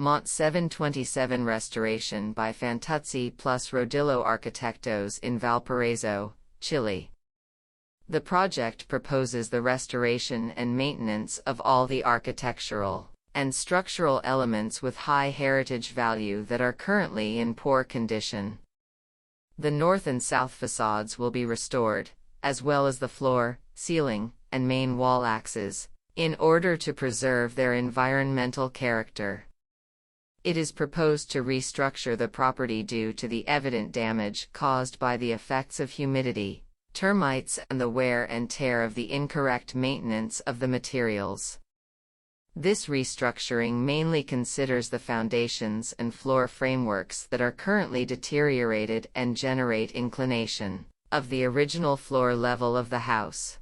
Montt 727 restoration by Fantuzzi Rodillo Arquitectos in Valparaiso, Chile. The project proposes the restoration and maintenance of all the architectural and structural elements with high heritage value that are currently in poor condition. The north and south facades will be restored, as well as the floor, ceiling, and main wall axes, in order to preserve their environmental character. It is proposed to restructure the property due to the evident damage caused by the effects of humidity, termites, and the wear and tear of the incorrect maintenance of the materials. This restructuring mainly considers the foundations and floor frameworks that are currently deteriorated and generate inclination of the original floor level of the house.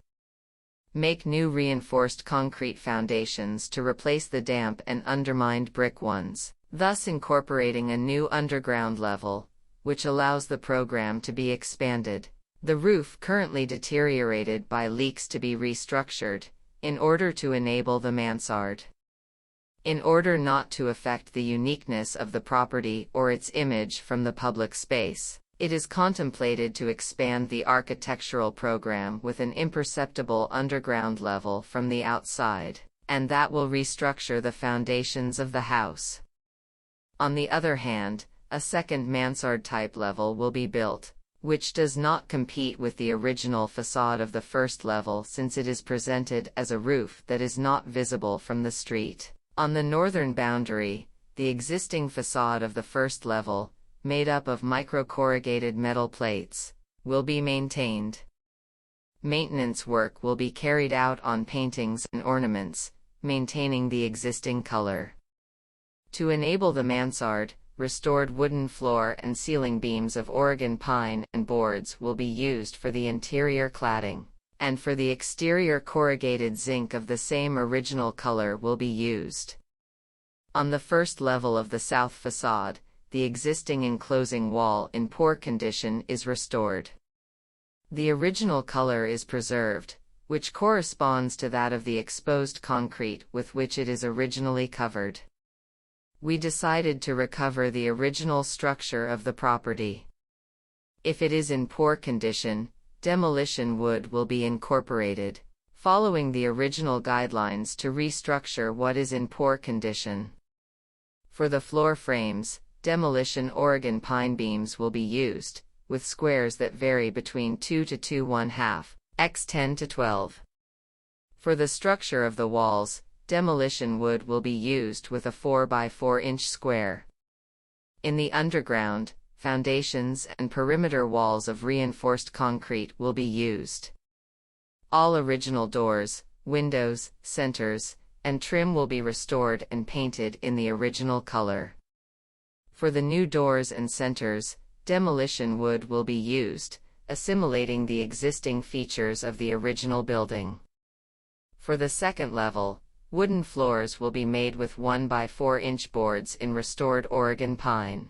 Make new reinforced concrete foundations to replace the damp and undermined brick ones, thus incorporating a new underground level, which allows the program to be expanded. The roof currently deteriorated by leaks to be restructured, in order to enable the mansard. In order not to affect the uniqueness of the property or its image from the public space, it is contemplated to expand the architectural program with an imperceptible underground level from the outside, and that will restructure the foundations of the house. On the other hand, a second mansard-type level will be built, which does not compete with the original facade of the first level since it is presented as a roof that is not visible from the street. On the northern boundary, the existing facade of the first level, made up of micro-corrugated metal plates, will be maintained. Maintenance work will be carried out on paintings and ornaments, maintaining the existing color. To enable the mansard, restored wooden floor and ceiling beams of Oregon pine and boards will be used for the interior cladding, and for the exterior corrugated zinc of the same original color will be used. On the first level of the south facade, the existing enclosing wall in poor condition is restored. The original color is preserved, which corresponds to that of the exposed concrete with which it is originally covered. We decided to recover the original structure of the property. If it is in poor condition, demolition wood will be incorporated, following the original guidelines to restructure what is in poor condition. For the floor frames, demolition Oregon pine beams will be used, with squares that vary between 2 to 2½ x 10 to 12. For the structure of the walls, demolition wood will be used with a 4 by 4 inch square. In the underground, foundations and perimeter walls of reinforced concrete will be used. All original doors, windows, centers, and trim will be restored and painted in the original color. For the new doors and centers, demolition wood will be used, assimilating the existing features of the original building. For the second level, wooden floors will be made with 1 by 4 inch boards in restored Oregon pine.